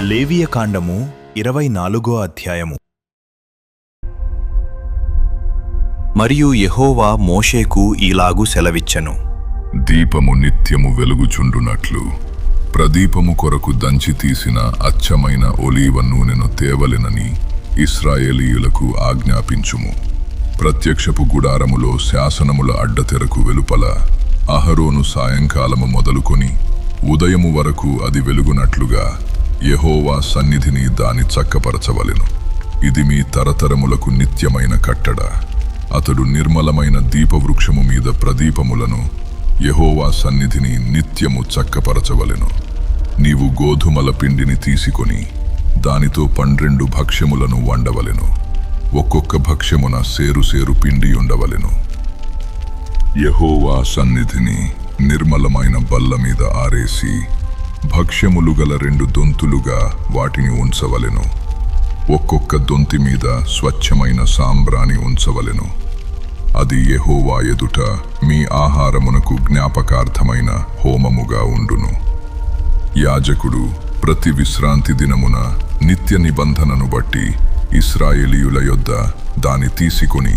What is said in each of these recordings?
లేవియకాండము 24వ అధ్యాయము. మరియు యెహోవా మోషేకు ఈలాగు సెలవిచ్చెను. దీపము నిత్యము వెలుగుచుండునట్లు ప్రదీపము కొరకు దంచి తీసిన అచ్చమైన ఒలీవ నూనెను తేవలెనని ఇశ్రాయేలీయులకు ఆజ్ఞాపించుము. ప్రత్యక్షపు గుడారములో శాసనముల అడ్డతెరకు వెలుపల అహరోను సాయంకాలము మొదలుకొని ఉదయము వరకు అది వెలుగునట్లుగా యెహోవా సన్నిధిని దాని చక్కపరచవలెను. ఇది మీ తరతరములకు నిత్యమైన కట్టడ. అతడు నిర్మలమైన దీపవృక్షము మీద ప్రదీపములను యెహోవా సన్నిధిని నిత్యము చక్కపరచవలెను. నీవు గోధుమల పిండిని తీసుకొని దానితో 12 భక్ష్యములను వండవలెను. ఒక్కొక్క భక్ష్యమున సేరు పిండి ఉండవలెను. యెహోవా సన్నిధిని నిర్మలమైన బల్ల మీద ఆరేసి భక్ష్యములు గల 2 దొంతులుగా వాటిని ఉంచవలెను. ఒక్కొక్క దొంతి మీద స్వచ్ఛమైన సాంబ్రాణి ఉంచవలెను. అది యెహోవా ఎదుట మీ ఆహారమునకు జ్ఞాపకార్థమైన హోమముగా ఉండును. యాజకుడు ప్రతి విశ్రాంతి దినమున నిత్య నిబంధనను బట్టి ఇశ్రాయేలీయుల యొద్ద దాని తీసుకొని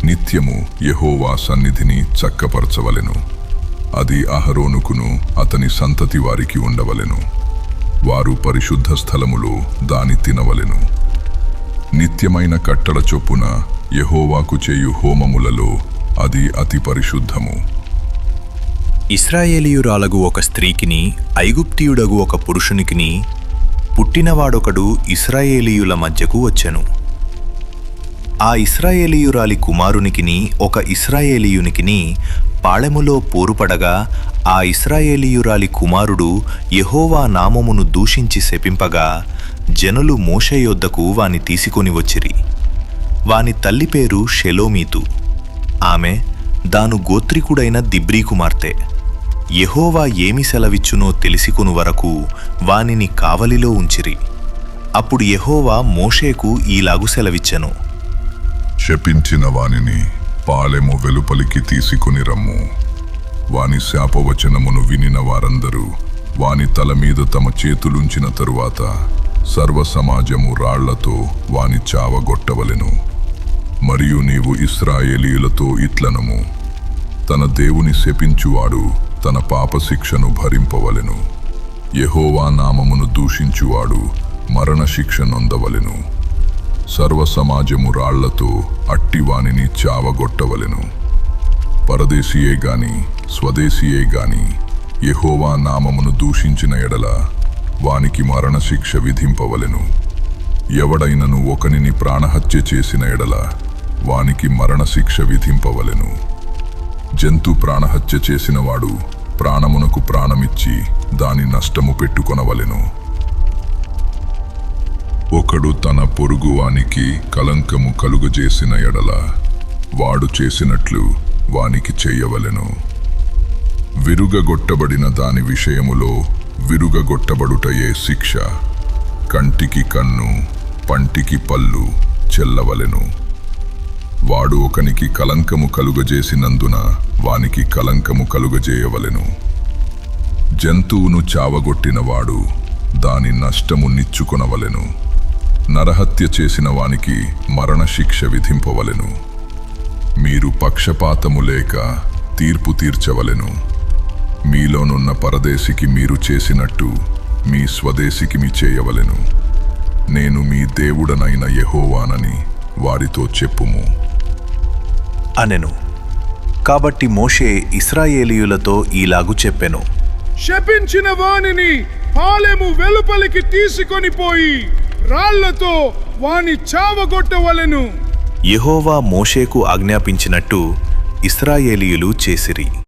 నిత్యము యెహోవా సన్నిధిని చక్కపరచవలెను. అది అహరోనుకును అతని సంతతి వారికి ఉండవలెను. వారు పరిశుద్ధ స్థలములో దాని తినవలెను. నిత్యమైన కట్టడ చొప్పున యెహోవాకు చేయు హోమములలో అది అతి పరిశుద్ధము. ఇశ్రాయేలీయురాలగు ఒక స్త్రీకిని ఐగుప్తీయుడగు ఒక పురుషునికిని పుట్టినవాడొకడు ఇశ్రాయేలీయుల మధ్యకు వచ్చెను. ఆ ఇశ్రాయేలీయురాలి కుమారునికిని ఒక ఇశ్రాయేలీయునికిని పాళెములో పోరుపడగా ఆ ఇశ్రాయేలీయురాలి కుమారుడు యెహోవా నామమును దూషించి శపింపగా జనులు మోషే యొద్దకు వాని తీసుకొని వచ్చిరి. వాని తల్లి పేరు షెలోమీతు. ఆమె దాను గోత్రికుడైన దిబ్రీ కుమార్తె. యెహోవా ఏమి సెలవిచ్చునో తెలిసికొను వరకు వానిని కావలిలో ఉంచిరి. అప్పుడు యెహోవా మోషేకు ఈలాగు సెలవిచ్చెను. శపించిన వానిని పాలెము వెలుపలికి తీసుకొని రమ్ము. వాని శాపవచనమును వినిన వారందరూ వాని తల మీద తమ చేతులుంచిన తరువాత సర్వ సమాజము రాళ్లతో వాని చావగొట్టవలెను. మరియు నీవు ఇశ్రాయేలీయులతో ఇట్లనము, తన దేవుని శపించువాడు తన పాపశిక్షను భరింపవలెను. యెహోవా నామమును దూషించువాడు మరణశిక్ష నొందవలెను. సర్వ సమాజము రాళ్లతో అట్టివానిని చావగొట్టవలెను. పరదేశీయే గాని స్వదేశీయే గాని యెహోవా నామమును దూషించిన ఎడల వానికి మరణశిక్ష విధింపవలెను. ఎవడైనను ఒకనిని ప్రాణహత్య చేసిన ఎడల వానికి మరణశిక్ష విధింపవలెను. జంతు ప్రాణహత్య చేసినవాడు ప్రాణమునకు ప్రాణమిచ్చి దాని నష్టము పెట్టుకొనవలెను. ఒకడు తన పొరుగువానికి కలంకము కలుగజేసిన ఎడల వాడు చేసినట్లు వానికి చెయ్యవలెను. విరుగగొట్టబడిన దాని విషయములో విరుగగొట్టబడుటయే శిక్ష. కంటికి కన్ను, పంటికి పళ్ళు చెల్లవలెను. వాడు ఒకనికి కలంకము కలుగజేసినందున వానికి కలంకము కలుగజేయవలెను. జంతువును చావగొట్టినవాడు దాని నష్టము నిచ్చుకొనవలెను. నరహత్య చేసిన వానికి మరణశిక్ష విధింపవలెను. మీరు పక్షపాతము లేక తీర్పు తీర్చవలెను. మీలోనున్న పరదేశికి మీరు చేసినట్టు మీ స్వదేశికి మీ చేయవలెను. నేను మీ దేవుడనైన యెహోవానని వారితో చెప్పుము అనెను. కాబట్టి మోషే ఇశ్రాయేలీయులతో ఈలాగు చెప్పెను. శపించిన వానిని పాలెము వెలుపలికి తీసుకొని పోయి రాళ్లతో వాని చావగొట్టవలెను. యెహోవా మోషేకు ఆజ్ఞాపించినట్టు ఇశ్రాయేలీయులు చేసిరి.